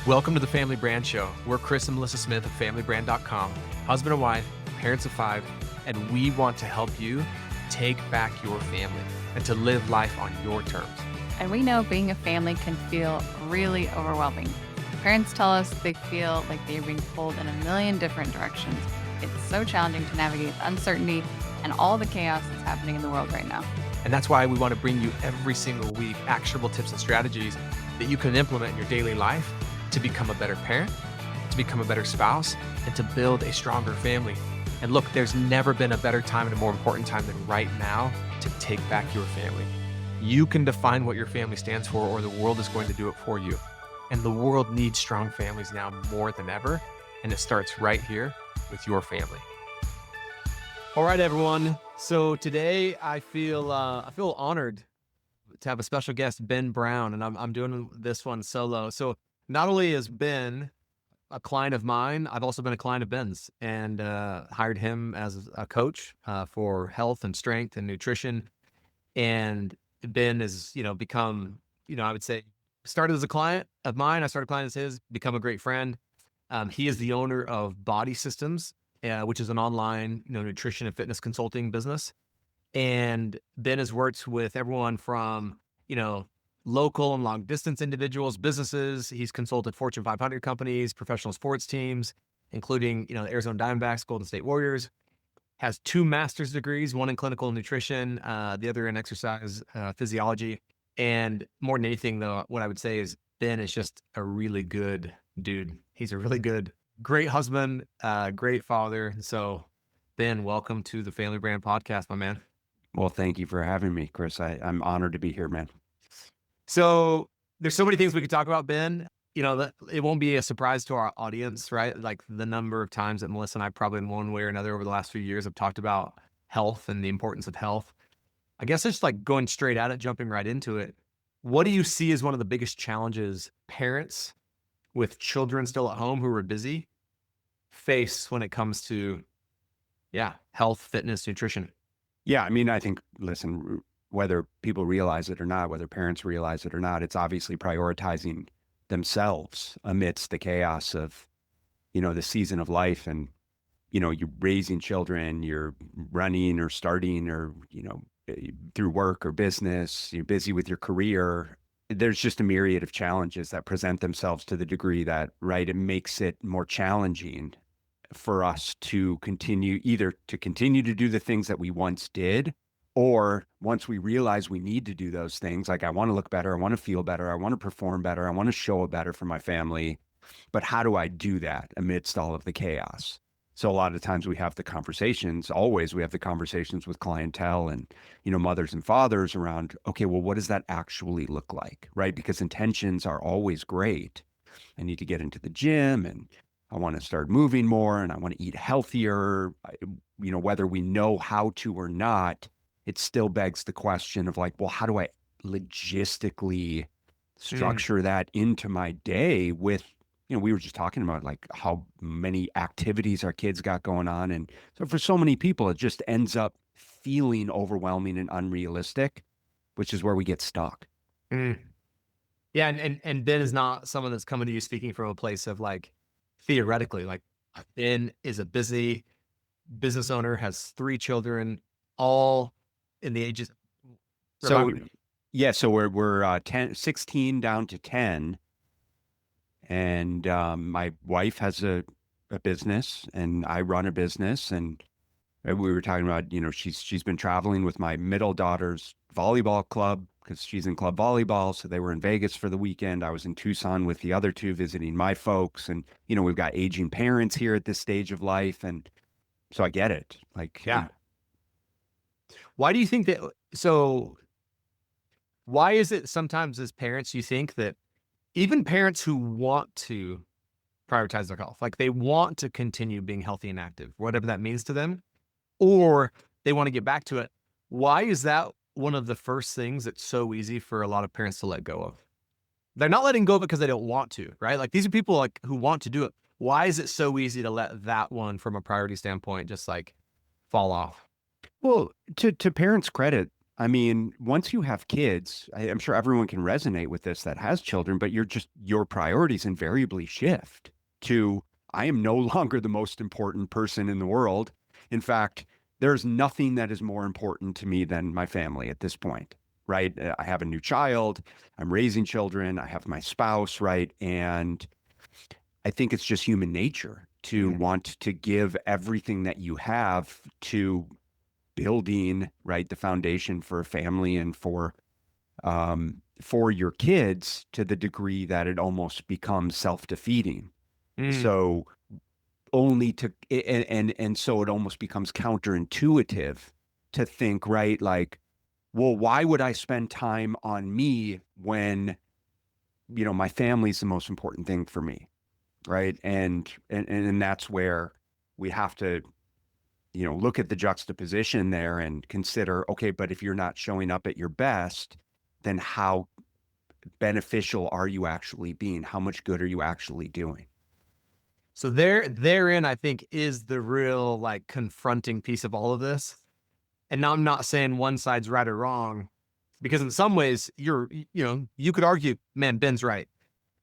Welcome to the Family Brand Show. We're Chris and Melissa Smith of FamilyBrand.com, husband and wife, parents of 5, and we want to help you take back your family and to live life on your terms. And we know being a family can feel really overwhelming. Parents tell us they feel like they're being pulled in a million different directions. It's so challenging to navigate the uncertainty and all the chaos that's happening in the world right now. And that's why we want to bring you every single week actionable tips and strategies that you can implement in your daily life to become a better parent, to become a better spouse, and to build a stronger family. And look, there's never been a better time and a more important time than right now to take back your family. You can define what your family stands for, or the world is going to do it for you. And the world needs strong families now more than ever. And it starts right here with your family. All right, everyone. So today I feel honored to have a special guest, Ben Brown, and I'm doing this one solo. So not only is Ben a client of mine, I've also been a client of Ben's and hired him as a coach for health and strength and nutrition. And Ben has, become, I would say, started as a client of mine. I started a client as his, become a great friend. He is the owner of Body Systems, which is an online, nutrition and fitness consulting business. And Ben has worked with everyone from, local and long distance individuals, businesses. He's consulted Fortune 500 companies, professional sports teams, including, the Arizona Diamondbacks, Golden State Warriors. Has 2 master's degrees, one in clinical nutrition, the other in exercise physiology. And more than anything, though, what I would say is Ben is just a really good dude. He's a really great husband, great father. So Ben, welcome to the Family Brand Podcast, my man. Well, thank you for having me, Chris. I'm honored to be here, man. So there's so many things we could talk about, Ben. It won't be a surprise to our audience, right? Like the number of times that Melissa and I probably in one way or another over the last few years have talked about health and the importance of health. I guess it's like going straight at it, jumping right into it. What do you see as one of the biggest challenges parents with children still at home who are busy face when it comes to, health, fitness, nutrition? Yeah, I think, listen, whether people realize it or not, whether parents realize it or not, it's obviously prioritizing themselves amidst the chaos of, the season of life. And, you're raising children, you're running or starting or, through work or business, you're busy with your career. There's just a myriad of challenges that present themselves to the degree that, right, it makes it more challenging for us to continue to do the things that we once did, or once we realize we need to do those things, like I want to look better, I want to feel better, I want to perform better, I want to show up better for my family. But how do I do that amidst all of the chaos? So a lot of times we have the conversations with clientele and, mothers and fathers around, okay, well, what does that actually look like, right? Because intentions are always great. I need to get into the gym and I want to start moving more and I want to eat healthier. Whether we know how to or not, it still begs the question of like, well, how do I logistically structure that into my day with, we were just talking about like how many activities our kids got going on. And so for so many people, it just ends up feeling overwhelming and unrealistic, which is where we get stuck. Yeah. And Ben is not someone that's coming to you speaking from a place of like, theoretically, like Ben is a busy business owner, has 3 children, all in the ages. So we're 16 down to 10. And my wife has a business and I run a business. And we were talking about, she's been traveling with my middle daughter's volleyball club because she's in club volleyball. So they were in Vegas for the weekend. I was in Tucson with the other 2 visiting my folks. And, we've got aging parents here at this stage of life. And so I get it. Like, yeah. Why do you think that? So why is it sometimes as parents, you think that even parents who want to prioritize their health, like they want to continue being healthy and active, whatever that means to them, or they want to get back to it, why is that one of the first things that's so easy for a lot of parents to let go of? They're not letting go of it because they don't want to, right? Like these are people like who want to do it. Why is it so easy to let that one from a priority standpoint just like fall off? Well, to parents' credit, I mean, once you have kids, I'm sure everyone can resonate with this that has children, but your priorities invariably shift to, I am no longer the most important person in the world. In fact, there's nothing that is more important to me than my family at this point, right? I have a new child, I'm raising children, I have my spouse, right? And I think it's just human nature to want to give everything that you have to building, right, the foundation for a family and for your kids to the degree that it almost becomes self-defeating. Mm. So only to and so it almost becomes counterintuitive to think, right, like, well, why would I spend time on me when, my family's the most important thing for me, right? And that's where we have to look at the juxtaposition there and consider, okay, but if you're not showing up at your best, then how beneficial are you actually being? How much good are you actually doing? So therein, I think, is the real like confronting piece of all of this. And now I'm not saying one side's right or wrong, because in some ways you could argue, man, Ben's right.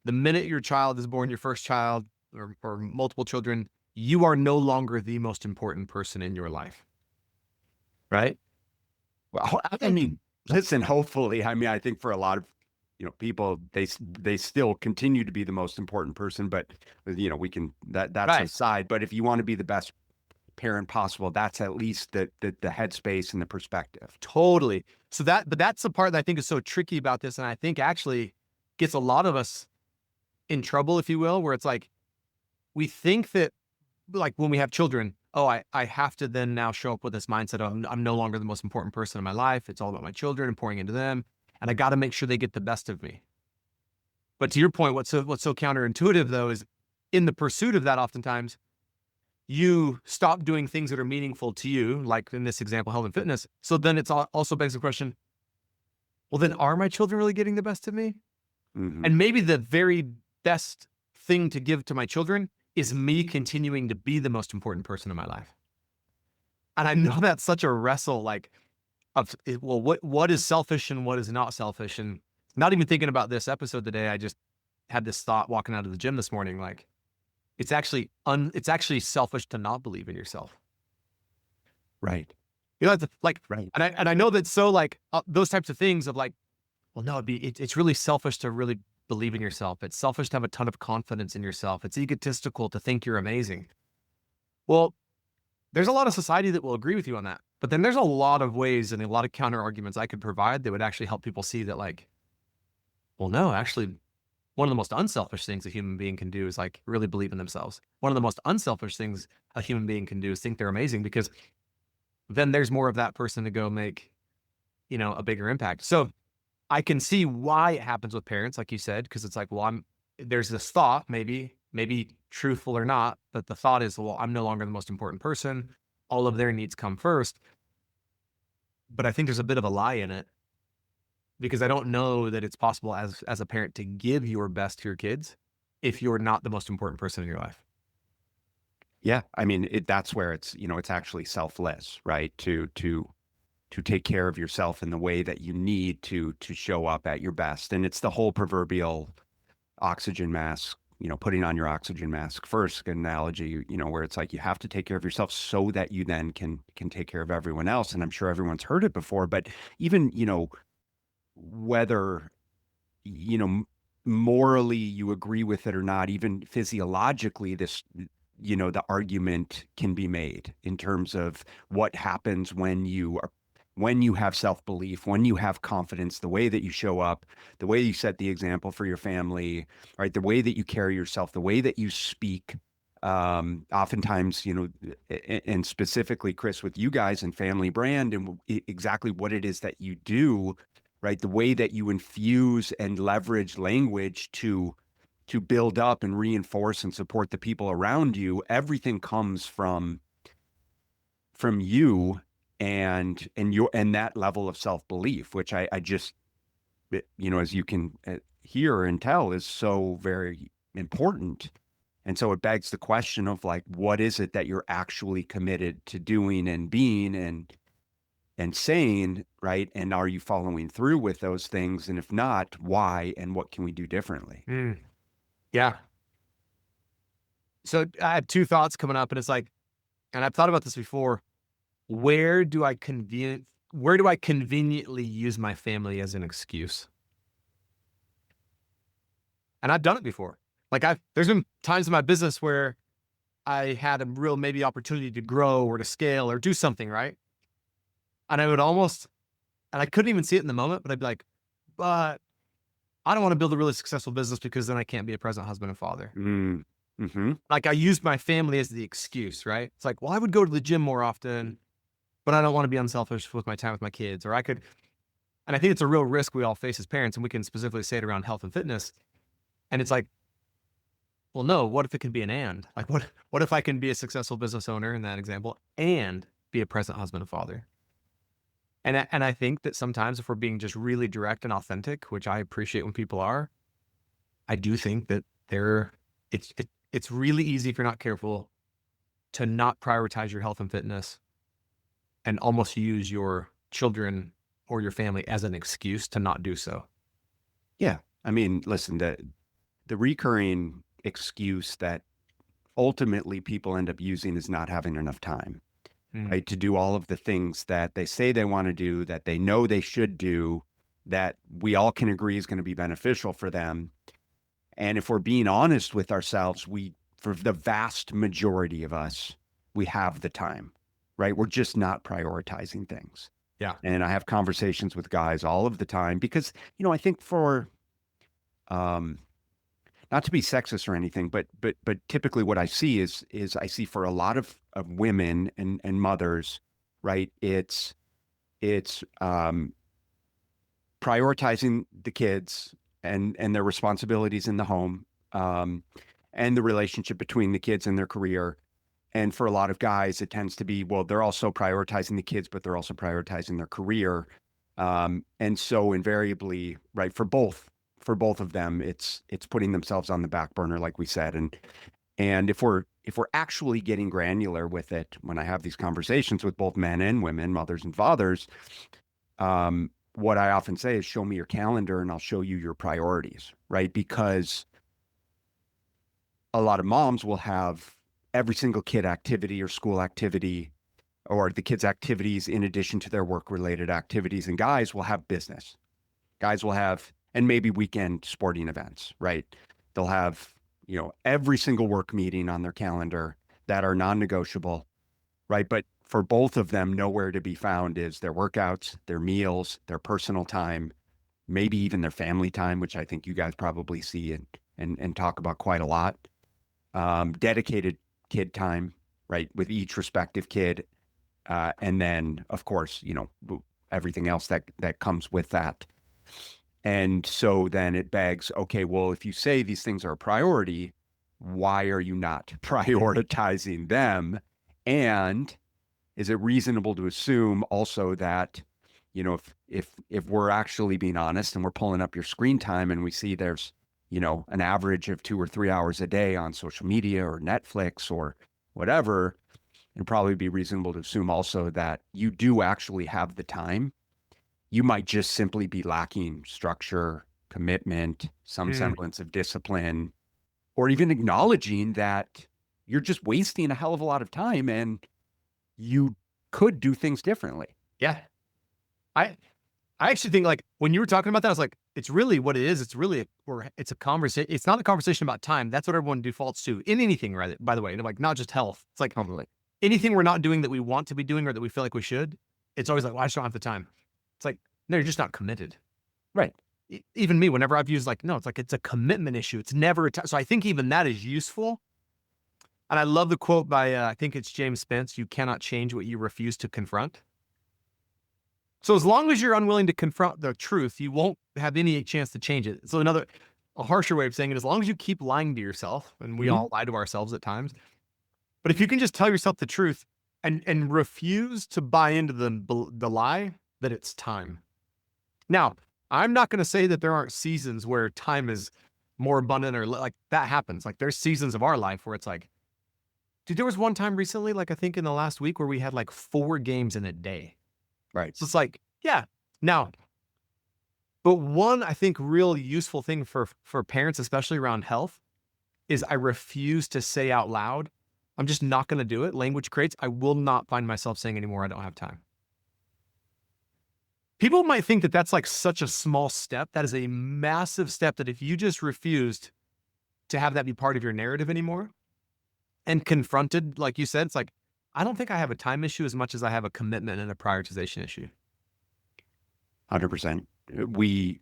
The minute your child is born, your first child or multiple children, you are no longer the most important person in your life, right? Well, I mean, listen, hopefully, I mean, I think for a lot of, people, they still continue to be the most important person, but we can, that's Right. aside. But if you want to be the best parent possible, that's at least the headspace and the perspective. Totally. But that's the part that I think is so tricky about this. And I think actually gets a lot of us in trouble, if you will, where it's like, we think that like when we have children, oh, I have to then now show up with this mindset of I'm no longer the most important person in my life. It's all about my children and pouring into them. And I got to make sure they get the best of me. But to your point, what's so counterintuitive though is in the pursuit of that, oftentimes you stop doing things that are meaningful to you, like in this example, health and fitness. So then it's also begs the question, well, then are my children really getting the best of me? Hmm. And maybe the very best thing to give to my children is me continuing to be the most important person in my life. And I know that's such a wrestle, like, well, what is selfish and what is not selfish? And not even thinking about this episode today, I just had this thought walking out of the gym this morning, like, it's actually selfish to not believe in yourself. Right. Like, Right. and I know that so like those types of things of like, well, no, it's really selfish to really believe in yourself. It's selfish to have a ton of confidence in yourself. It's egotistical to think you're amazing. Well, there's a lot of society that will agree with you on that. But then there's a lot of ways and a lot of counter arguments I could provide that would actually help people see that like, well, no, actually, one of the most unselfish things a human being can do is like really believe in themselves. One of the most unselfish things a human being can do is think they're amazing, because then there's more of that person to go make, a bigger impact. So I can see why it happens with parents, like you said, because it's like, well, there's this thought, maybe truthful or not, but the thought is, well, I'm no longer the most important person. All of their needs come first. But I think there's a bit of a lie in it, because I don't know that it's possible as a parent to give your best to your kids if you're not the most important person in your life. Yeah. I mean, that's where it's actually selfless, right? To take care of yourself in the way that you need to show up at your best. And it's the whole proverbial oxygen mask, putting on your oxygen mask first analogy, where it's like you have to take care of yourself so that you then can take care of everyone else. And I'm sure everyone's heard it before, but even, whether, you know, morally you agree with it or not, even physiologically, the argument can be made in terms of what happens when you have self-belief, when you have confidence, the way that you show up, the way you set the example for your family, right? The way that you carry yourself, the way that you speak. Oftentimes, and specifically, Chris, with you guys and Family Brand and exactly what it is that you do, right? The way that you infuse and leverage language to build up and reinforce and support the people around you, everything comes from you and that level of self-belief, which I just, as you can hear and tell, is so very important. And so it begs the question of like, what is it that you're actually committed to doing and being? And and saying, right? And are you following through with those things? And if not, why? And what can we do differently? Mm, yeah. So I have two thoughts coming up, and it's like, and I've thought about this before. Where do I conveniently use my family as an excuse? And I've done it before. Like there's been times in my business where I had a real maybe opportunity to grow or to scale or do something, right? And I would almost, and I couldn't even see it in the moment, but I'd be like, but I don't want to build a really successful business because then I can't be a present husband and father. Mm, hmm. Like I used my family as the excuse, right? It's like, well, I would go to the gym more often, but I don't want to be unselfish with my time with my kids. Or I could, and I think it's a real risk we all face as parents, and we can specifically say it around health and fitness. And it's like, well, no, what if it can be an and? Like what if I can be a successful business owner in that example and be a present husband and father? And I think that sometimes if we're being just really direct and authentic, which I appreciate when people are, I do think that it's really easy if you're not careful to not prioritize your health and fitness and almost use your children or your family as an excuse to not do so. Yeah. I mean, listen, the recurring excuse that ultimately people end up using is not having enough time, Mm. right? To do all of the things that they say they want to do, that they know they should do, that we all can agree is going to be beneficial for them. And if we're being honest with ourselves, for the vast majority of us, we have the time, right? We're just not prioritizing things. Yeah. And I have conversations with guys all of the time because, I think um, not to be sexist or anything, but typically what I see is I see for a lot of women and mothers, right? It's prioritizing the kids and their responsibilities in the home, and the relationship between the kids and their career. And for a lot of guys, it tends to be, well, they're also prioritizing the kids, but they're also prioritizing their career. And so invariably, right, for both of them, it's putting themselves on the back burner, like we said. And if we're actually getting granular with it, when I have these conversations with both men and women, mothers and fathers, what I often say is, show me your calendar and I'll show you your priorities, right? Because a lot of moms will have every single kid activity or school activity or the kids' activities in addition to their work-related activities. And guys will have business. Guys will have, and maybe weekend sporting events, right? They'll have, every single work meeting on their calendar that are non-negotiable, right? But for both of them, nowhere to be found is their workouts, their meals, their personal time, maybe even their family time, which I think you guys probably see and talk about quite a lot. Dedicated kid time, right, with each respective kid. And then, of course, everything else that comes with that. And so then it begs, okay, well, if you say these things are a priority, why are you not prioritizing them? And is it reasonable to assume also that, if we're actually being honest and we're pulling up your screen time and we see there's, an average of 2 or 3 hours a day on social media or Netflix or whatever, it'd probably be reasonable to assume also that you do actually have the time. You might just simply be lacking structure, commitment, some Mm. semblance of discipline, or even acknowledging that you're just wasting a hell of a lot of time and you could do things differently. Yeah. I I actually think, like, when you were talking about that, I was like, it's really what it is. It's really, or it's a conversation. It's not a conversation about time. That's what everyone defaults to in anything, right? By the way, like not just health. It's like Totally. anything we're not doing that we want to be doing or that we feel like we should. It's always like, well, I just don't have the time. It's like, no, you're just not committed. Right. Even me, whenever I've used, like, no, it's like, it's a commitment issue. It's never a time. So I think even that is useful. And I love the quote by, I think it's James Spence, you cannot change what you refuse to confront. So as long as you're unwilling to confront the truth, you won't have any chance to change it. So a harsher way of saying it, as long as you keep lying to yourself, and we all lie to ourselves at times, but if you can just tell yourself the truth and refuse to buy into the lie that it's time. Now, I'm not going to say that there aren't seasons where time is more abundant or like that happens. Like there's seasons of our life where it's like, dude, there was one time recently, like I think in the last week where we had like 4 games in a day. Right. So it's like, yeah. Now, but one, I think, real useful thing for parents, especially around health, is I refuse to say out loud, I'm just not going to do it. Language creates, I will not find myself saying anymore, I don't have time. People might think that that's like such a small step. That is a massive step that if you just refused to have that be part of your narrative anymore and confronted, like you said, it's like, I don't think I have a time issue as much as I have a commitment and a prioritization issue. 100%. We,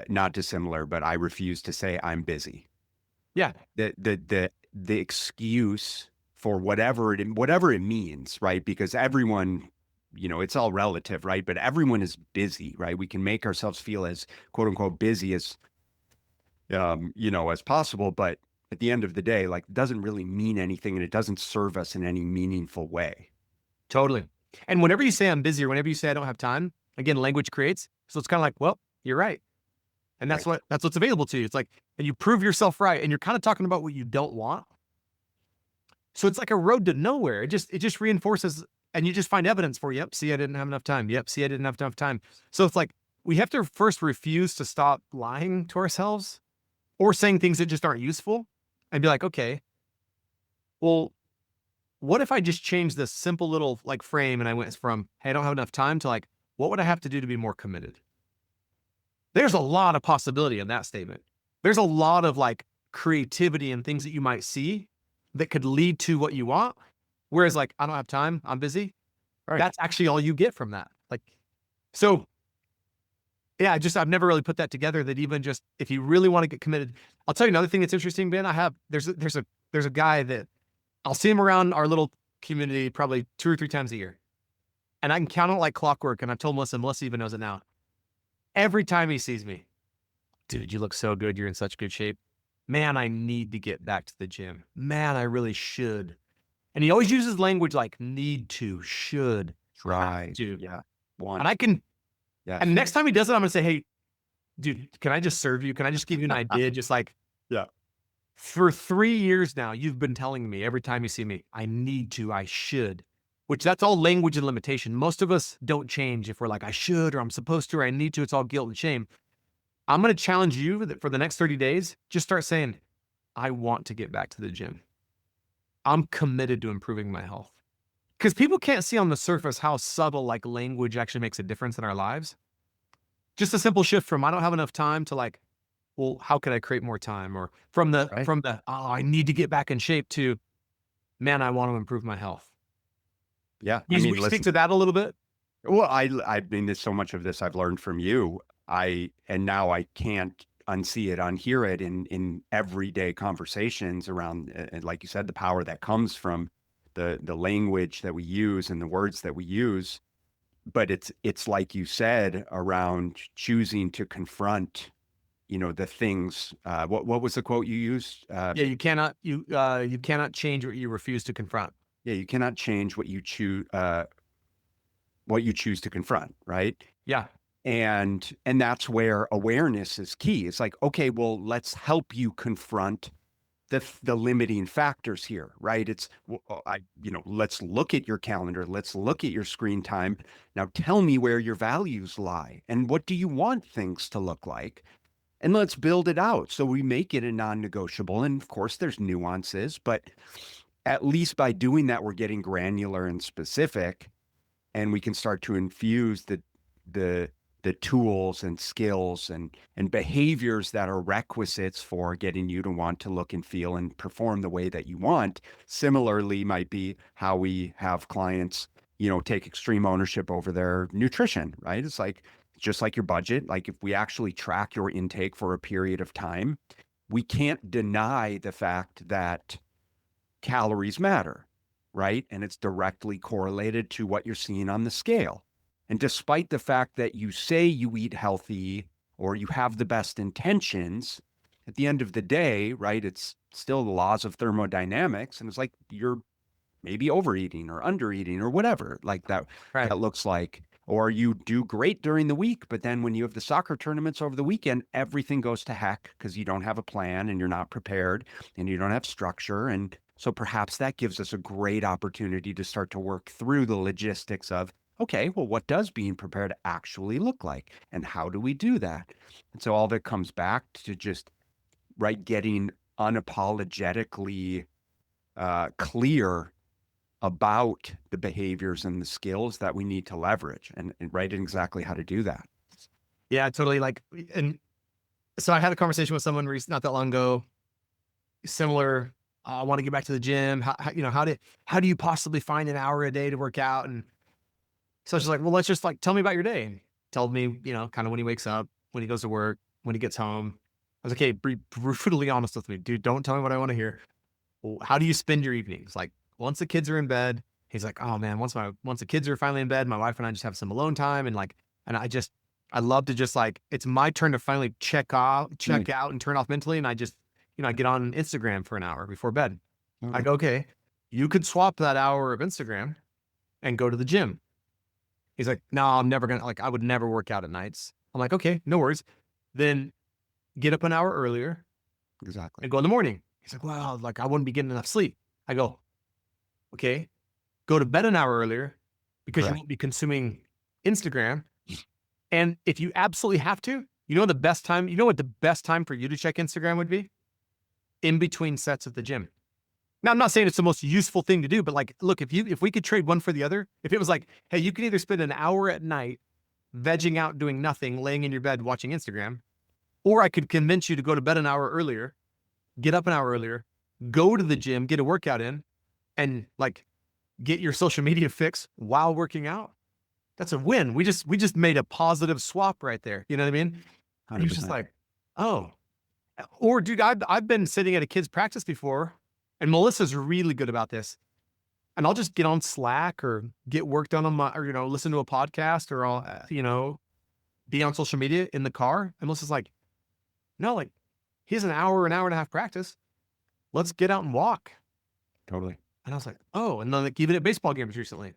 not dissimilar, but I refuse to say I'm busy. Yeah. The excuse for whatever it means, right? Because everyone, it's all relative, right? But everyone is busy, right? We can make ourselves feel as quote unquote busy as possible, but at the end of the day, like, it doesn't really mean anything and it doesn't serve us in any meaningful way. Totally. And whenever you say I'm busy or whenever you say I don't have time, again, language creates. So it's kind of like, well, you're right. And Right. that's what's available to you. It's like, and you prove yourself right. And you're kind of talking about what you don't want. So it's like a road to nowhere. It just reinforces and you just find evidence for, yep, see, I didn't have enough time. Yep, see, I didn't have enough time. So it's like we have to first refuse to stop lying to ourselves or saying things that just aren't useful and be like, okay, well, what if I just changed this simple little like frame and I went from, hey, I don't have enough time to like, what would I have to do to be more committed? There's a lot of possibility in that statement. There's a lot of like creativity and things that you might see that could lead to what you want. Whereas like, I don't have time, I'm busy. Right. That's actually all you get from that. Like, so yeah, I've never really put that together that even just, if you really want to get committed, I'll tell you another thing that's interesting, Ben. There's a guy that I'll see him around our little community probably 2 or 3 times a year. And I can count it like clockwork. And I've told Melissa even knows it now. Every time he sees me, dude, you look so good. You're in such good shape. Man, I need to get back to the gym. Man, I really should. And he always uses language like need to, should, Try. have to. Yeah. And I can, Yes. and next time he does it, I'm going to say, hey, dude, can I just serve you? Can I just give you an idea? Just like, Yeah. for 3 years now, you've been telling me every time you see me, I need to, I should, which that's all language and limitation. Most of us don't change if we're like, I should, or I'm supposed to, or I need to. It's all guilt and shame. I'm going to challenge you that for the next 30 days, just start saying, I want to get back to the gym. I'm committed to improving my health. Because people can't see on the surface how subtle like language actually makes a difference in our lives. Just a simple shift from I don't have enough time to like, well, how can I create more time? Or Right. from the oh, I need to get back in shape to, man, I want to improve my health. Yeah. Will you speak to that a little bit? Well, I mean, there's so much of this I've learned from you. And now I can't unsee it, unhear it in everyday conversations around, like you said, the power that comes from the language that we use and the words that we use. But it's like you said, around choosing to confront, the things. What was the quote you used? Yeah, you cannot change what you refuse to confront. Yeah, you cannot change what you choose to confront, right? Yeah. And that's where awareness is key. It's like, okay, well, let's help you confront the limiting factors here, right? Let's look at your calendar, let's look at your screen time. Now tell me where your values lie and what do you want things to look like? And let's build it out so we make it a non-negotiable. And of course, there's nuances, but at least by doing that, we're getting granular and specific, and we can start to infuse the the tools and skills and behaviors that are requisites for getting you to want to look and feel and perform the way that you want. Similarly, might be how we have clients, take extreme ownership over their nutrition, right? It's like just like your budget. Like if we actually track your intake for a period of time, we can't deny the fact that calories matter, right? And it's directly correlated to what you're seeing on the scale. And despite the fact that you say you eat healthy or you have the best intentions, at the end of the day, right, it's still the laws of thermodynamics. And it's like you're maybe overeating or undereating or whatever like that, Right. that looks like. Or you do great during the week, but then when you have the soccer tournaments over the weekend, everything goes to heck because you don't have a plan and you're not prepared and you don't have structure. And so perhaps that gives us a great opportunity to start to work through the logistics of, okay, well, what does being prepared actually look like? And how do we do that? And so all that comes back to just, right, getting unapologetically clear about the behaviors and the skills that we need to leverage and right exactly how to do that. Yeah, totally. Like, and so I had a conversation with someone not that long ago, similar. I want to get back to the gym. How do you possibly find an hour a day to work out? And so she's like, well, let's just like tell me about your day. And told me, kind of when he wakes up, when he goes to work, when he gets home. I was like, hey, be brutally honest with me, dude. Don't tell me what I want to hear. Well, how do you spend your evenings? Like once the kids are in bed, he's like, oh man, once the kids are finally in bed, my wife and I just have some alone time. And I love to just like, it's my turn to finally check out and turn off mentally. And I get on Instagram for an hour before bed. I go, okay, you could swap that hour of Instagram and go to the gym. He's like, no, I'm never gonna, like, I would never work out at nights. I'm like, okay, no worries. Then get up an hour earlier Exactly. and go in the morning. He's like, well, like I wouldn't be getting enough sleep. I go, okay, go to bed an hour earlier because you won't be consuming Instagram. And if you absolutely have to, you know what the best time for you to check Instagram would be? In between sets of the gym. Now, I'm not saying it's the most useful thing to do, but like, look, if we could trade one for the other, if it was like, hey, you can either spend an hour at night vegging out, doing nothing, laying in your bed watching Instagram, or I could convince you to go to bed an hour earlier, get up an hour earlier, go to the gym, get a workout in, and like get your social media fix while working out. That's a win. We just made a positive swap right there. You know what I mean? And he was just 100%. like, oh, or dude, I've been sitting at a kid's practice before, and Melissa's really good about this. And I'll just get on Slack or get work done or listen to a podcast, or I'll, be on social media in the car. And Melissa's like, no, like he has an hour and a half practice. Let's get out and walk. Totally. And I was like, oh, and then like even at baseball games recently,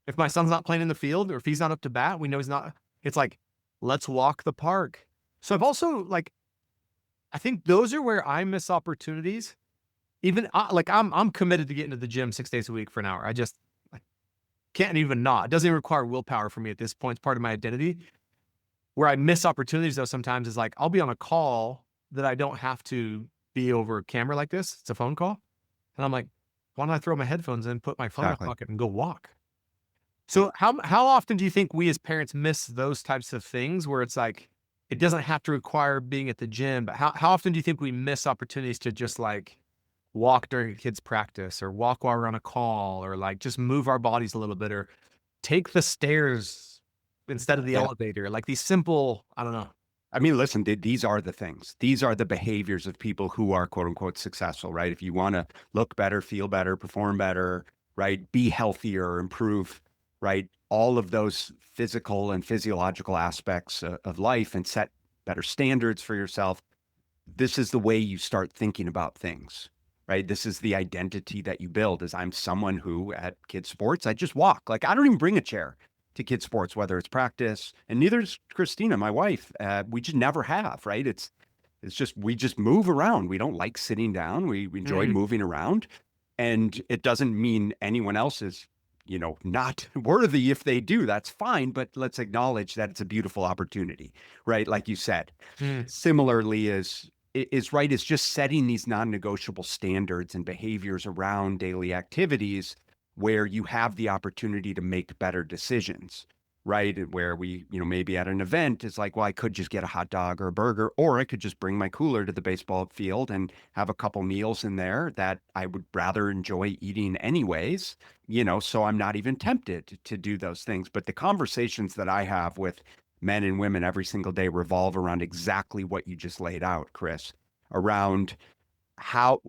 if my son's not playing in the field or if he's not up to bat, we know he's not, it's like, let's walk the park. So I've also like, I think those are where I miss opportunities. Even like I'm committed to getting to the gym 6 days a week for an hour. I can't even not. It doesn't even require willpower for me at this point. It's part of my identity. Where I miss opportunities though sometimes is like I'll be on a call that I don't have to be over camera like this. It's a phone call. And I'm like, why don't I throw my headphones in, put my phone in my pocket and go walk? So how often do you think we as parents miss those types of things where it's like, it doesn't have to require being at the gym, but how often do you think we miss opportunities to just like walk during a kid's practice or walk while we're on a call or like just move our bodies a little bit or take the stairs instead of the elevator, like these simple, I don't know. I mean, listen, these are the things. These are the behaviors of people who are quote unquote successful, right? If you want to look better, feel better, perform better, right? Be healthier, improve, right? All of those physical and physiological aspects of life and set better standards for yourself. This is the way you start thinking about things, right? This is the identity that you build as I'm someone who at kids sports, I just walk. Like I don't even bring a chair to kids sports, whether it's practice, and neither is Christina, my wife. We just never have, right? It's just, we just move around. We don't like sitting down. We enjoy moving around, and it doesn't mean anyone else is, not worthy if they do. That's fine, but let's acknowledge that it's a beautiful opportunity, right? Like you said. Similarly is right, is just setting these non-negotiable standards and behaviors around daily activities where you have the opportunity to make better decisions, right? Where we, maybe at an event, it's like, well, I could just get a hot dog or a burger, or I could just bring my cooler to the baseball field and have a couple meals in there that I would rather enjoy eating anyways, so I'm not even tempted to do those things. But the conversations that I have with men and women every single day revolve around exactly what you just laid out, Chris, around how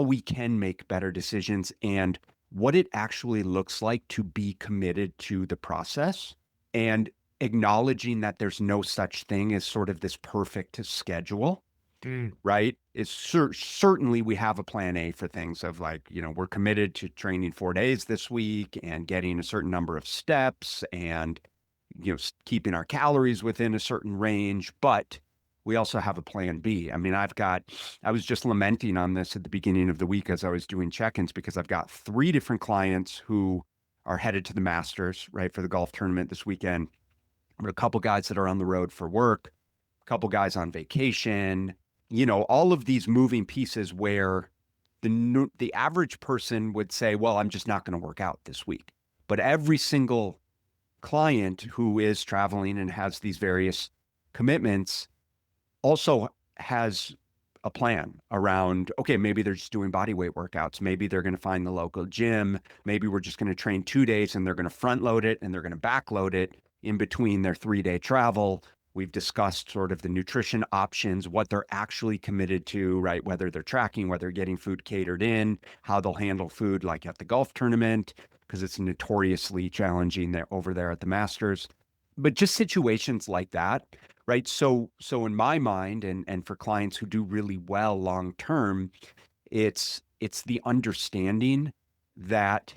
we can make better decisions and what it actually looks like to be committed to the process, and acknowledging that there's no such thing as sort of this perfect schedule, right? It's certainly we have a plan A for things of like, we're committed to training 4 days this week and getting a certain number of steps and, keeping our calories within a certain range, but we also have a plan B. I mean, I was just lamenting on this at the beginning of the week as I was doing check-ins, because I've got 3 different clients who are headed to the Masters, right, for the golf tournament this weekend. But a couple guys that are on the road for work, a couple guys on vacation, all of these moving pieces where the average person would say, well, I'm just not going to work out this week. But every single client who is traveling and has these various commitments also has a plan around, okay, maybe they're just doing body weight workouts. Maybe they're going to find the local gym. Maybe we're just going to train 2 days and they're going to front load it and they're going to back load it in between their 3-day travel. We've discussed sort of the nutrition options, what they're actually committed to, right? Whether they're tracking, whether they're getting food catered in, how they'll handle food like at the golf tournament, because it's notoriously challenging there over there at the Masters. But just situations like that, right? So in my mind, and for clients who do really well long term, it's the understanding that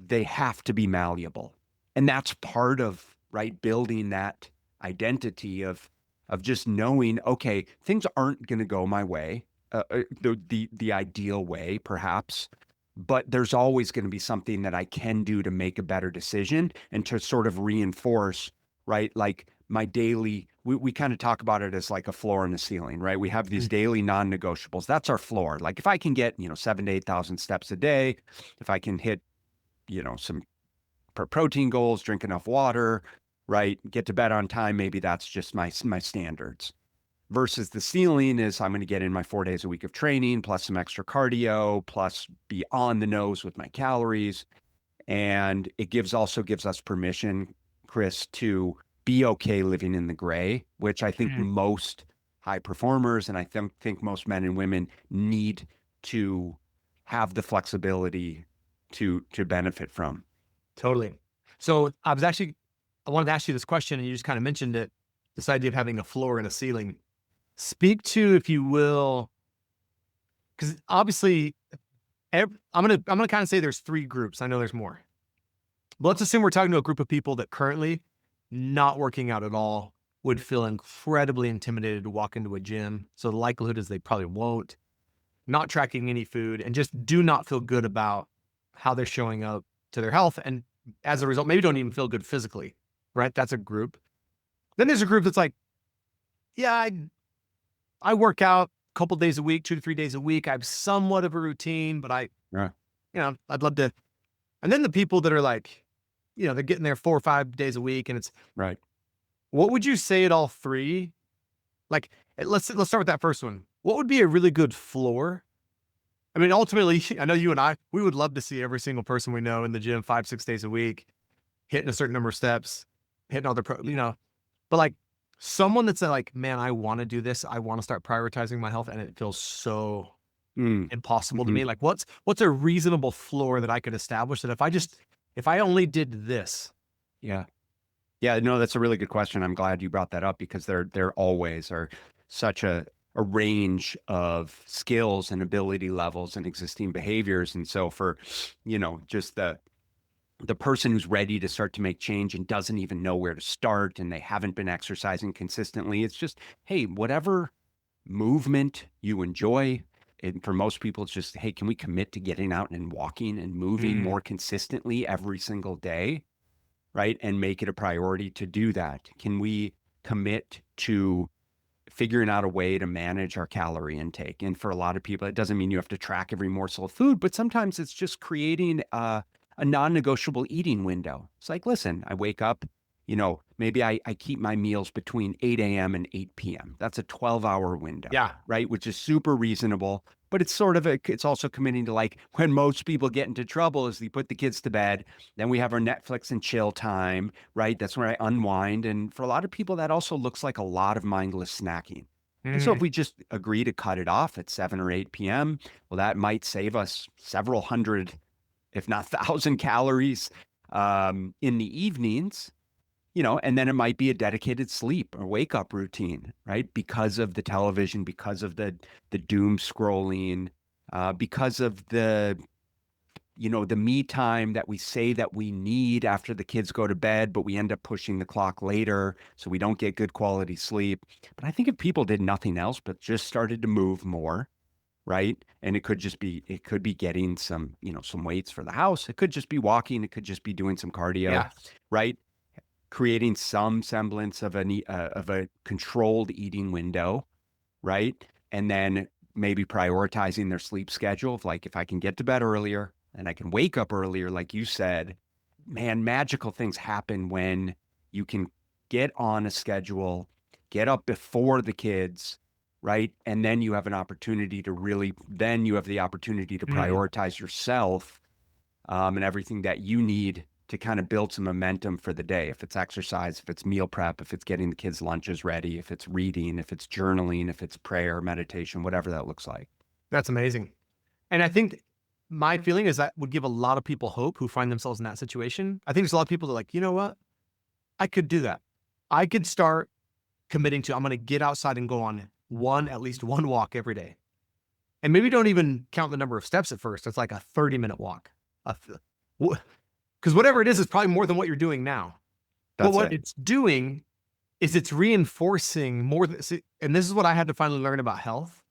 they have to be malleable. And that's part of, right, building that identity of just knowing, okay, things aren't going to go my way, the ideal way, perhaps, but there's always going to be something that I can do to make a better decision and to sort of reinforce, right? Like my daily, we kind of talk about it as like a floor and a ceiling, right? We have these daily non-negotiables. That's our floor. Like if I can get, 7,000 to 8,000 steps a day, if I can hit, some protein goals, drink enough water, right? Get to bed on time. Maybe that's just my standards. Versus the ceiling is I'm going to get in my 4 days a week of training, plus some extra cardio, plus be on the nose with my calories. And it also gives us permission, Chris, to be okay living in the gray, which I think most high performers and I think most men and women need to have the flexibility to benefit from. Totally. So I wanted to ask you this question, and you just kind of mentioned it, this idea of having a floor and a ceiling. Speak to, if you will, because obviously, I'm gonna kind of say there's 3 groups. I know there's more, but let's assume we're talking to a group of people that currently not working out at all, would feel incredibly intimidated to walk into a gym. So the likelihood is they probably won't. Not tracking any food and just do not feel good about how they're showing up to their health, and as a result, maybe don't even feel good physically. Right? That's a group. Then there's a group that's like, yeah, I work out a couple days a week, 2 to 3 days a week. I have somewhat of a routine, but I'd love to. And then the people that are like, they're getting there 4 or 5 days a week, and it's right. What would you say at all 3? Like, let's start with that first one. What would be a really good floor? I mean, ultimately, I know you and I, we would love to see every single person we know in the gym 5, 6 days a week, hitting a certain number of steps, hitting all their but like someone that's like, man, I want to do this. I want to start prioritizing my health, and it feels so impossible to me. Like what's a reasonable floor that I could establish that if I only did this? Yeah. Yeah, no, that's a really good question. I'm glad you brought that up because there always are such a range of skills and ability levels and existing behaviors. And so for, just the person who's ready to start to make change and doesn't even know where to start and they haven't been exercising consistently, it's just, hey, whatever movement you enjoy. And for most people, it's just, hey, can we commit to getting out and walking and moving more consistently every single day? Right? And make it a priority to do that. Can we commit to figuring out a way to manage our calorie intake? And for a lot of people, it doesn't mean you have to track every morsel of food, but sometimes it's just creating a non-negotiable eating window. It's like, listen, I wake up, maybe I keep my meals between 8 a.m. and 8 p.m. That's a 12-hour window. Yeah. Right? Which is super reasonable. But it's it's also committing to like when most people get into trouble is they put the kids to bed, then we have our Netflix and chill time, right? That's where I unwind. And for a lot of people, that also looks like a lot of mindless snacking. And so if we just agree to cut it off at 7 or 8 p.m., well, that might save us several hundred, if not 1,000 calories in the evenings. And then it might be a dedicated sleep or wake up routine, right? Because of the television, because of the doom scrolling, because of the me time that we say that we need after the kids go to bed, but we end up pushing the clock later. So we don't get good quality sleep. But I think if people did nothing else, but just started to move more, right? And it could be getting some, some weights for the house. It could just be walking. It could just be doing some cardio, Yeah. right? Creating some semblance of a controlled eating window, right? And then maybe prioritizing their sleep schedule. Like if I can get to bed earlier and I can wake up earlier, like you said, man, magical things happen when you can get on a schedule, get up before the kids, right? And then you have an opportunity to then you have the opportunity to Mm. prioritize yourself, and everything that you need to kind of build some momentum for the day. If it's exercise, if it's meal prep, if it's getting the kids' lunches ready, if it's reading, if it's journaling, if it's prayer, meditation, whatever that looks like. That's amazing. And I think my feeling is that would give a lot of people hope who find themselves in that situation. I think there's a lot of people that are like, you know what? I could do that. I could start committing to, I'm going to get outside and go on at least one walk every day. And maybe don't even count the number of steps at first. It's like a 30-minute walk. Because whatever it is probably more than what you're doing now. But what it's doing is it's reinforcing more than, and this is what I had to finally learn about health.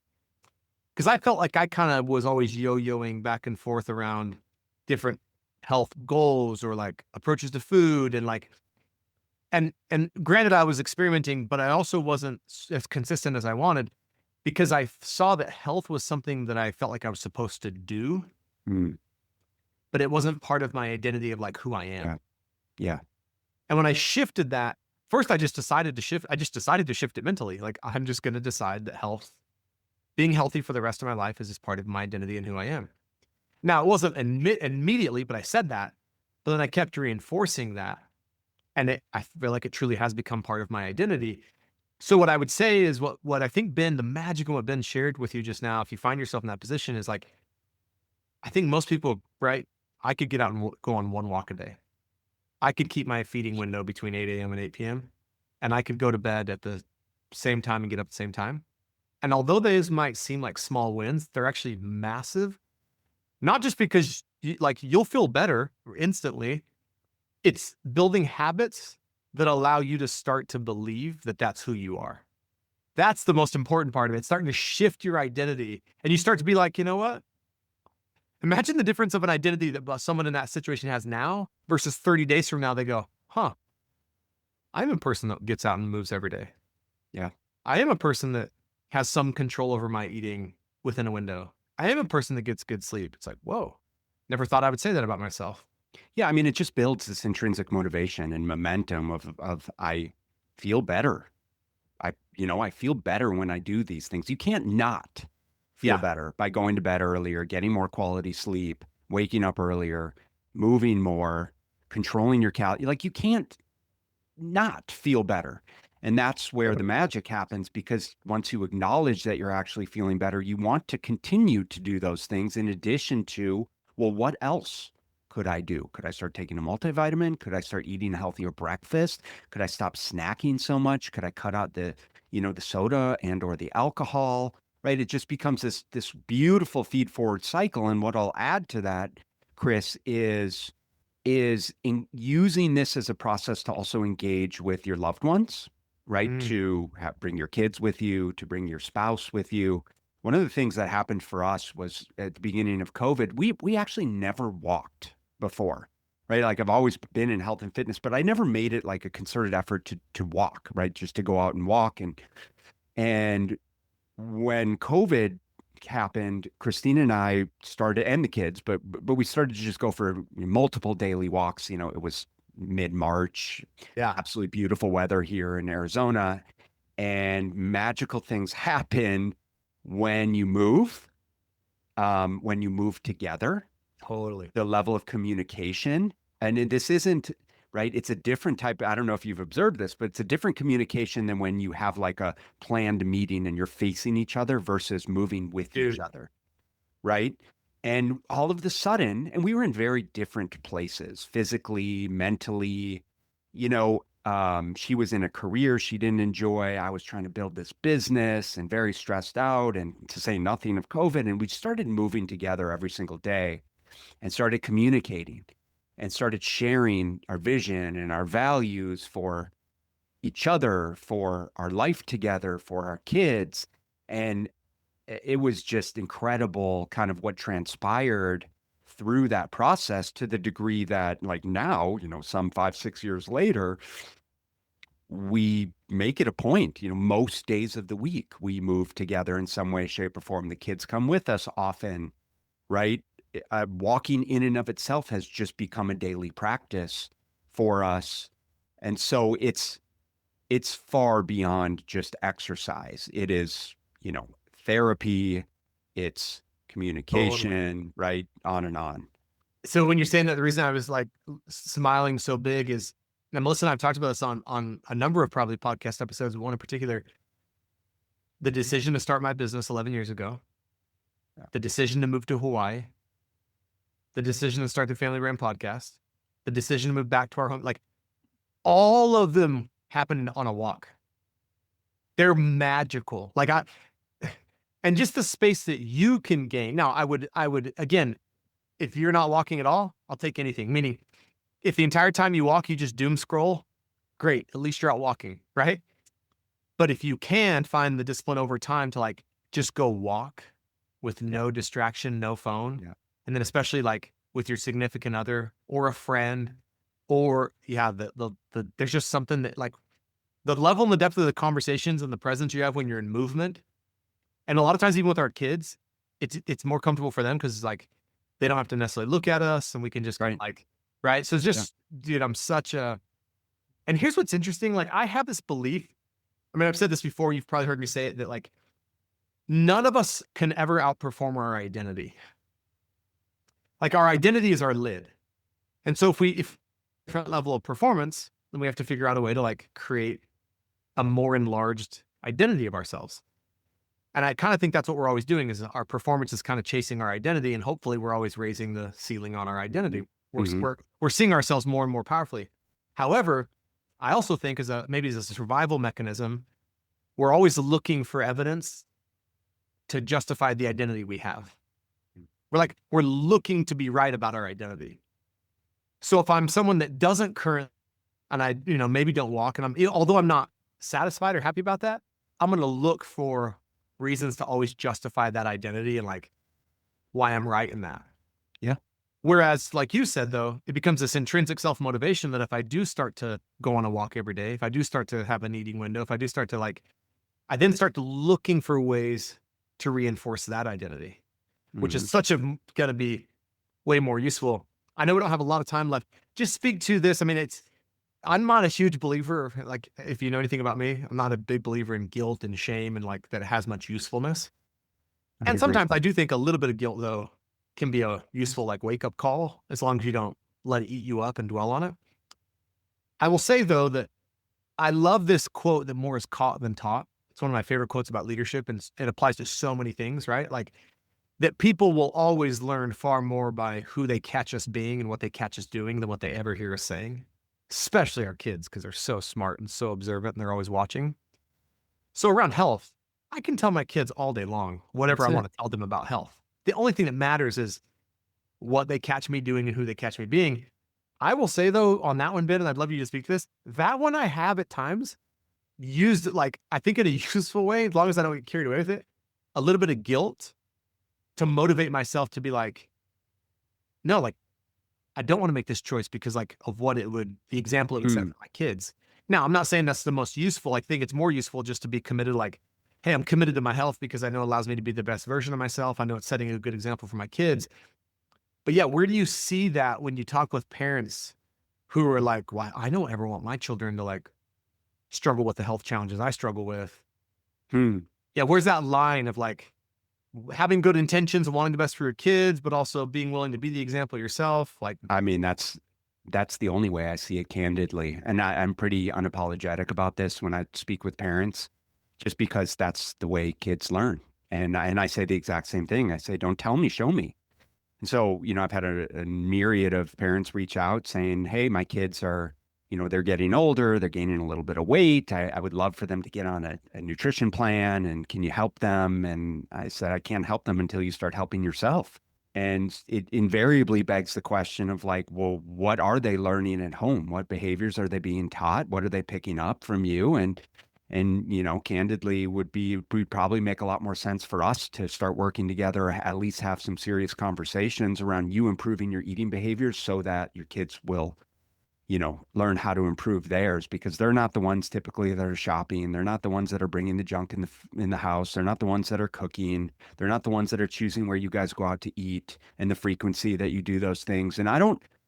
Because I felt like I kind of was always yo-yoing back and forth around different health goals or like approaches to food and like, and granted I was experimenting, but I also wasn't as consistent as I wanted because I saw that health was something that I felt like I was supposed to do, Mm, but it wasn't part of my identity of like who I am. yeah. Yeah. And when I shifted that, first I just decided to shift it mentally. Like I'm just going to decide that being healthy for the rest of my life is just part of my identity and who I am. Now it wasn't immediately, but I said that, but then I kept reinforcing that. And I feel like it truly has become part of my identity. So what I would say is what I think the magic of what Ben shared with you just now, if you find yourself in that position is like, I think most people, right? I could get out and go on one walk a day. I could keep my feeding window between 8 a.m. and 8 p.m. and I could go to bed at the same time and get up at the same time. And although those might seem like small wins, they're actually massive. Not just because you'll feel better instantly. It's building habits that allow you to start to believe that that's who you are. That's the most important part of it. It's starting to shift your identity and you start to be like, you know what? Imagine the difference of an identity that someone in that situation has now versus 30 days from now. They go, huh, I'm a person that gets out and moves every day. Yeah. I am a person that has some control over my eating within a window. I am a person that gets good sleep. It's like, whoa, never thought I would say that about myself. Yeah, I mean, it just builds this intrinsic motivation and momentum of I feel better. I feel better when I do these things. You can't not feel better by going to bed earlier, getting more quality sleep, waking up earlier, moving more, controlling your calories. Like you can't not feel better. And that's where the magic happens, because once you acknowledge that you're actually feeling better, you want to continue to do those things in addition to, well, what else could I do? Could I start taking a multivitamin? Could I start eating a healthier breakfast? Could I stop snacking so much? Could I cut out the soda and or the alcohol? Right? It just becomes this beautiful feed forward cycle. And what I'll add to that, Chris, is in using this as a process to also engage with your loved ones, right? To bring your kids with you, to bring your spouse with you. One of the things that happened for us was at the beginning of COVID, we actually never walked before, right? Like I've always been in health and fitness, but I never made it like a concerted effort to walk, right? Just to go out and walk. And when COVID happened, Christina and I started, and the kids, but we started to just go for multiple daily walks. It was mid-March, absolutely beautiful weather here in Arizona, and magical things happen when you move together. Totally. The level of communication, and this isn't right. It's a different type. I don't know if you've observed this, but it's a different communication than when you have like a planned meeting and you're facing each other versus moving with each other. Right. And all of the sudden, and we were in very different places, physically, mentally, she was in a career she didn't enjoy. I was trying to build this business and very stressed out, and to say nothing of COVID. And we started moving together every single day and started communicating and started sharing our vision and our values for each other, for our life together, for our kids. And it was just incredible kind of what transpired through that process, to the degree that like now, some 5, 6 years later, we make it a point, most days of the week, we move together in some way, shape, or form. The kids come with us often, right? Walking in and of itself has just become a daily practice for us. And so it's far beyond just exercise. It is, therapy, it's communication, right? On and on. So when you're saying that, the reason I was like smiling so big is, now Melissa and I have talked about this on a number of probably podcast episodes, one in particular, the decision to start my business 11 years ago, the decision to move to Hawaii, the decision to start the Family Brand podcast, the decision to move back to our home, like all of them happened on a walk. They're magical. And just the space that you can gain. Now, I would again, if you're not walking at all, I'll take anything. Meaning, if the entire time you walk, you just doom scroll, great. At least you're out walking, right? But if you can find the discipline over time to like just go walk with no distraction, no phone, and then especially like with your significant other or a friend, or there's just something that like the level and the depth of the conversations and the presence you have when you're in movement. And a lot of times, even with our kids, it's more comfortable for them because it's like they don't have to necessarily look at us, and we can just right. So it's just, dude, I'm such a. And here's what's interesting: like I have this belief. I mean, I've said this before. You've probably heard me say it, that like none of us can ever outperform our identity. Like our identity is our lid, and so if different level of performance, then we have to figure out a way to like create a more enlarged identity of ourselves. And I kind of think that's what we're always doing, is our performance is kind of chasing our identity, and hopefully we're always raising the ceiling on our identity. We're seeing ourselves more and more powerfully. However, I also think maybe as a survival mechanism, we're always looking for evidence to justify the identity we have. We're looking to be right about our identity. So if I'm someone that doesn't and I, maybe don't walk, and although I'm not satisfied or happy about that, I'm going to look for reasons to always justify that identity and like why I'm right in that. Yeah. Whereas, like you said, though, it becomes this intrinsic self-motivation that if I do start to go on a walk every day, if I do start to have an eating window, if I do start to I then start to looking for ways to reinforce that identity, which is going to be way more useful. I know we don't have a lot of time left. Just speak to this. I mean, I'm not a huge believer of, like, if you know anything about me, I'm not a big believer in guilt and shame and like that it has much usefulness. And sometimes I do think a little bit of guilt, though, can be a useful like wake up call, as long as you don't let it eat you up and dwell on it. I will say, though, that I love this quote that more is caught than taught. It's one of my favorite quotes about leadership, and it applies to so many things, right? Like that people will always learn far more by who they catch us being and what they catch us doing than what they ever hear us saying. Especially our kids, because they're so smart and so observant and they're always watching. So around health, I can tell my kids all day long whatever I want to tell them about health. The only thing that matters is what they catch me doing and who they catch me being. I will say, though, on that one, Ben, and I'd love you to speak to this, that one I have at times used, like, I think in a useful way, as long as I don't get carried away with it, a little bit of guilt to motivate myself to be like, no, like, I don't want to make this choice because like of what the example it would set for my kids. Now, I'm not saying that's the most useful. I think it's more useful just to be committed, like, hey, I'm committed to my health because I know it allows me to be the best version of myself. I know it's setting a good example for my kids. But yeah, where do you see that when you talk with parents who are like, well, I don't ever want my children to like struggle with the health challenges I struggle with. Yeah, where's that line of like having good intentions and wanting the best for your kids, but also being willing to be the example yourself? Like, I mean, that's the only way I see it, candidly. And I'm pretty unapologetic about this when I speak with parents, just because that's the way kids learn. And I say the exact same thing. I say, don't tell me, show me. And so, I've had a myriad of parents reach out saying, hey, my kids are, they're getting older, they're gaining a little bit of weight. I would love for them to get on a nutrition plan, and can you help them? And I said, I can't help them until you start helping yourself. And it invariably begs the question of like, well, what are they learning at home? What behaviors are they being taught? What are they picking up from you? And And, candidly would probably make a lot more sense for us to start working together, or at least have some serious conversations around you improving your eating behaviors so that your kids will, learn how to improve theirs, because they're not the ones typically that are shopping. They're not the ones that are bringing the junk in the house. They're not the ones that are cooking. They're not the ones that are choosing where you guys go out to eat and the frequency that you do those things. And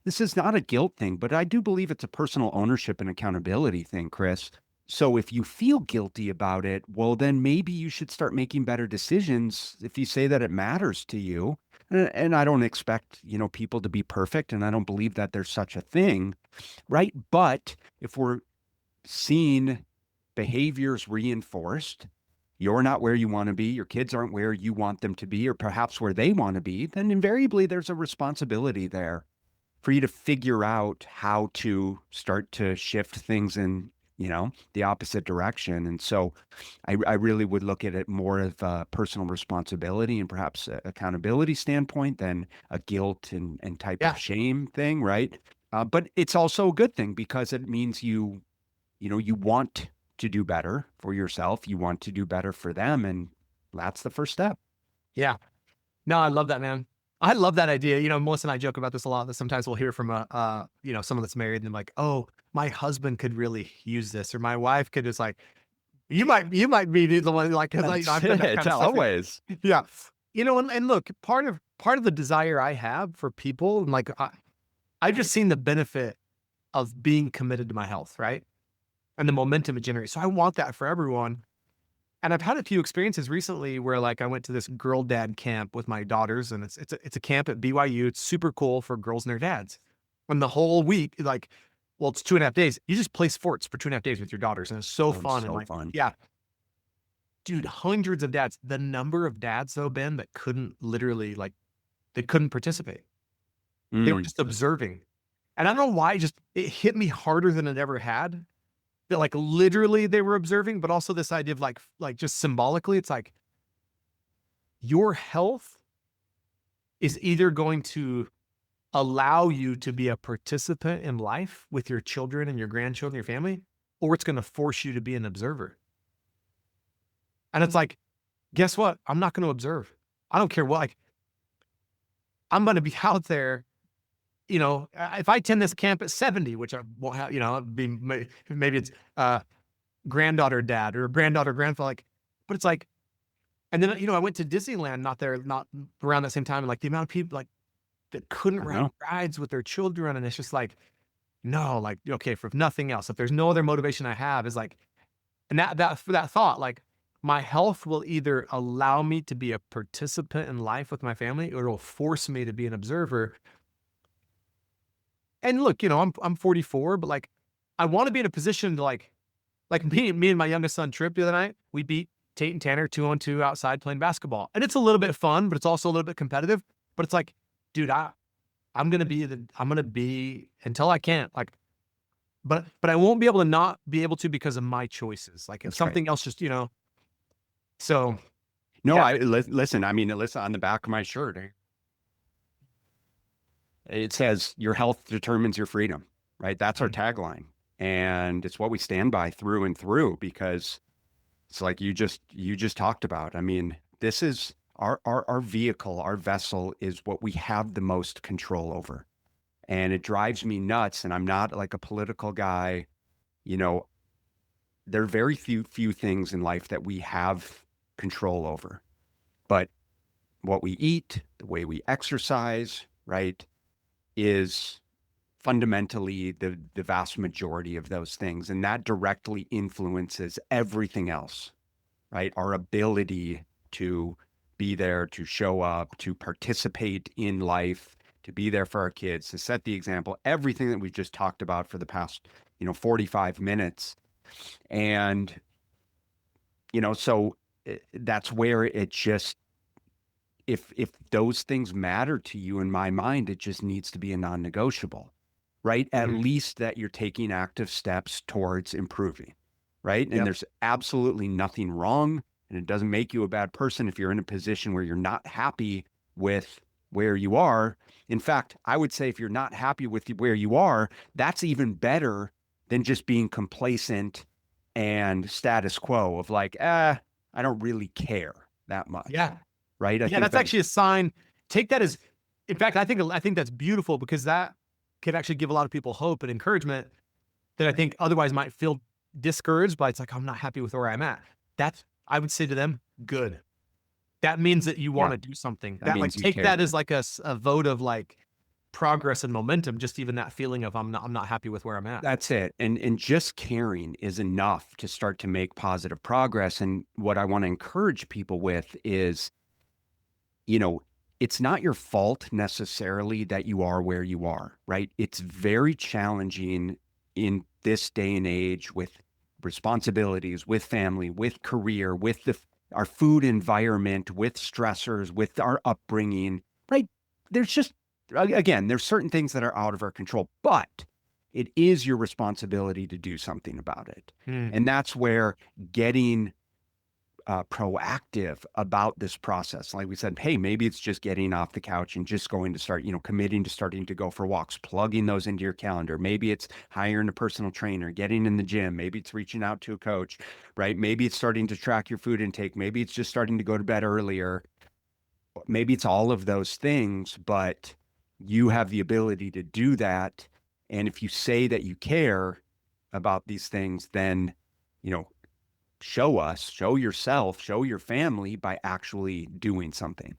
this is not a guilt thing, but I do believe it's a personal ownership and accountability thing, Chris. So if you feel guilty about it, well, then maybe you should start making better decisions if you say that it matters to you. And I don't expect, people to be perfect, and I don't believe that there's such a thing, right? But if we're seeing behaviors reinforced, you're not where you want to be, your kids aren't where you want them to be, or perhaps where they want to be, then invariably there's a responsibility there for you to figure out how to start to shift things in, the opposite direction. And so I really would look at it more of a personal responsibility and perhaps accountability standpoint than a guilt and type Yeah. of shame thing, right? But it's also a good thing, because it means you want to do better for yourself. You want to do better for them. And that's the first step. Yeah. No, I love that, man. I love that idea. Melissa and I joke about this a lot, that sometimes we'll hear from someone that's married, and they're like, oh, my husband could really use this, or my wife could. It's like, you might be the one, like, cause I've done that kind of stuff. Always. Yeah. And look, part of the desire I have for people, and like, I've just seen the benefit of being committed to my health, right? And the momentum it generates. So I want that for everyone. And I've had a few experiences recently where, like, I went to this girl dad camp with my daughters, and it's a camp at BYU. It's super cool for girls and their dads. And the whole week, like, well, it's 2.5 days. You just play sports for 2.5 days with your daughters, and it's so fun. So And like, fun. yeah, dude, hundreds of dads. The number of dads, though, Ben, that couldn't literally, like, they couldn't participate. They were just observing. And I don't know why, it hit me harder than it ever had. That, like, literally they were observing, but also this idea of like just symbolically, it's like, your health is either going to allow you to be a participant in life with your children and your grandchildren, your family, or it's going to force you to be an observer. And it's like, guess what? I'm not going to observe. I don't care what, like, I'm going to be out there. If I attend this camp at 70, which I won't have, it'd be, maybe it's granddaughter dad or granddaughter grandfather, like, but it's like, and then, I went to Disneyland, not around that same time. And like, the amount of people, like, that couldn't ride rides with their children. And it's just like, no, like, okay, for nothing else, if there's no other motivation I have, is like, and that thought, like, my health will either allow me to be a participant in life with my family, or it will force me to be an observer. And look, I'm 44, but like, I want to be in a position to like me and my youngest son, Trip, the other night, we beat Tate and Tanner 2-on-2 outside playing basketball. And it's a little bit fun, but it's also a little bit competitive. But it's like, dude, I'm going to be until I can't, like, but I won't be able to not be able to because of my choices. Like, if something else just, so. No, yeah. listen, on the back of my shirt, it says your health determines your freedom, right? That's our tagline. And it's what we stand by through and through, because it's like you just talked about. I mean, this is our vehicle, our vessel is what we have the most control over. And it drives me nuts. And I'm not like a political guy. There are very few things in life that we have control over. But what we eat, the way we exercise, right, is fundamentally the vast majority of those things. And that directly influences everything else, right? Our ability to be there, to show up, to participate in life, to be there for our kids, to set the example, everything that we've just talked about for the past, 45 minutes. And, so that's where it just, if those things matter to you, in my mind, it just needs to be a non-negotiable, right? At least that you're taking active steps towards improving, right? And there's absolutely nothing wrong, and it doesn't make you a bad person if you're in a position where you're not happy with where you are. In fact, I would say if you're not happy with where you are, that's even better than just being complacent and status quo of like, I don't really care that much. Yeah. Right. I Yeah, think that's actually a sign. Take that as, in fact, I think that's beautiful, because that can actually give a lot of people hope and encouragement that I think otherwise might feel discouraged by. It's like, I'm not happy with where I'm at. That's, I would say to them, good. That means that you want to do something. That That, like, means you take care. that as like a vote of like progress and momentum. Just even that feeling of I'm not happy with where I'm at. That's it. And just caring is enough to start to make positive progress. And what I want to encourage people with is, you know, it's not your fault necessarily that you are where you are, right? It's very challenging in this day and age with responsibilities, with family, with career, with our food environment, with stressors, with our upbringing, right? There's just, again, there's certain things that are out of our control, but it is your responsibility to do something about it. And that's where getting proactive about this process. Like we said, hey, maybe it's just getting off the couch and just going to start, committing to starting to go for walks, plugging those into your calendar. Maybe it's hiring a personal trainer, getting in the gym. Maybe it's reaching out to a coach, right? Maybe it's starting to track your food intake. Maybe it's just starting to go to bed earlier. Maybe it's all of those things, but you have the ability to do that. And if you say that you care about these things, then, show us, show yourself, show your family by actually doing something.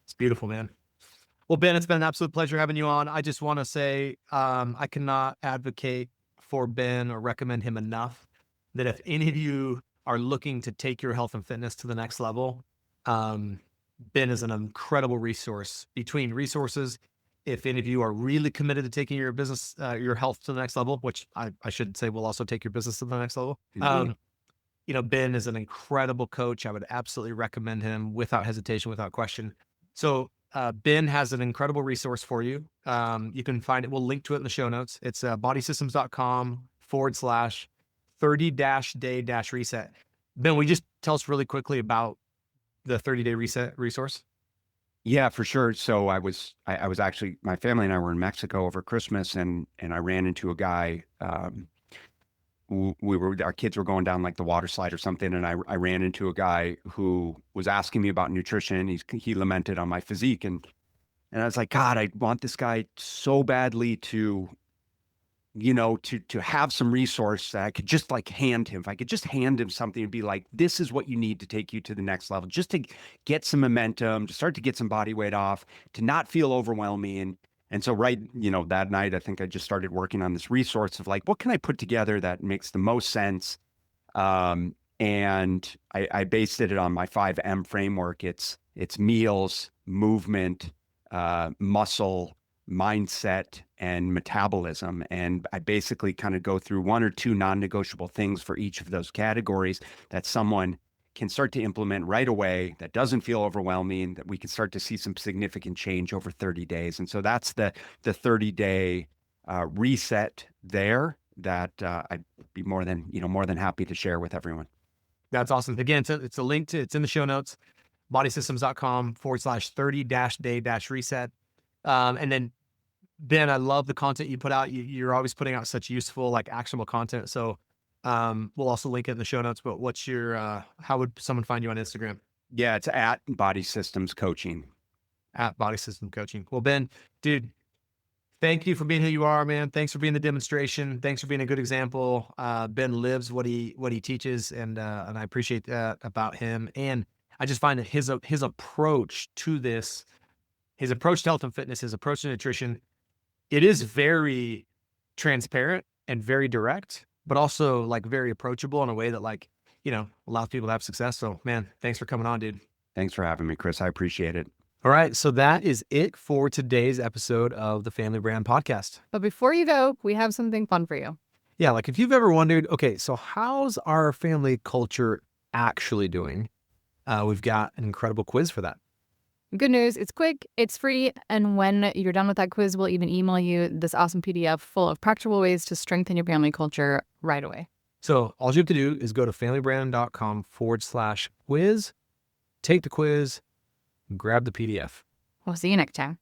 It's beautiful, man. Well, Ben, it's been an absolute pleasure having you on. I just want to say, I cannot advocate for Ben or recommend him enough, that if any of you are looking to take your health and fitness to the next level, Ben is an incredible resource. Between resources, if any of you are really committed to taking your business, your health to the next level, which I should say will also take your business to the next level. Ben is an incredible coach. I would absolutely recommend him without hesitation, without question. So Ben has an incredible resource for you. You can find it. We'll link to it in the show notes. It's bodysystems.com/30-day-reset. Ben, will you just tell us really quickly about the 30-day reset resource? Yeah, for sure. So I was actually, my family and I were in Mexico over Christmas, and I ran into a guy. Our kids were going down like the water slide or something, and I ran into a guy who was asking me about nutrition. He lamented on my physique, and I was like, God, I want this guy so badly to have some resource that I could just like hand him. If I could just hand him something and be like, this is what you need to take you to the next level, just to get some momentum, to start to get some body weight off, to not feel overwhelming. And so that night, I think I just started working on this resource of like, what can I put together that makes the most sense? And I based it on my 5M framework. It's meals, movement, muscle, mindset, and metabolism. And I basically kind of go through one or two non-negotiable things for each of those categories that someone can start to implement right away, that doesn't feel overwhelming, that we can start to see some significant change over 30 days. And so that's the 30-day reset there that I'd be more than happy to share with everyone. That's awesome. Again, it's a link to, it's in the show notes, bodysystems.com/30-day-reset. And then Ben, I love the content you put out. You're always putting out such useful, like actionable content. So we'll also link it in the show notes, but what's your, how would someone find you on Instagram? Yeah, it's at Body Systems Coaching. At Body Systems Coaching. Well, Ben, dude, thank you for being who you are, man. Thanks for being the demonstration. Thanks for being a good example. Ben lives what he teaches, and I appreciate that about him. And I just find that his approach to this, his approach to health and fitness, his approach to nutrition, it is very transparent and very direct, but also like very approachable in a way that allows people to have success. So man, thanks for coming on, dude. Thanks for having me, Chris. I appreciate it. All right. So that is it for today's episode of the Family Brand Podcast. But before you go, we have something fun for you. Yeah. Like if you've ever wondered, okay, so how's our family culture actually doing? We've got an incredible quiz for that. Good news, it's quick, it's free, and when you're done with that quiz, we'll even email you this awesome PDF full of practical ways to strengthen your family culture right away. So all you have to do is go to familybrand.com/quiz, take the quiz, grab the PDF. We'll see you next time.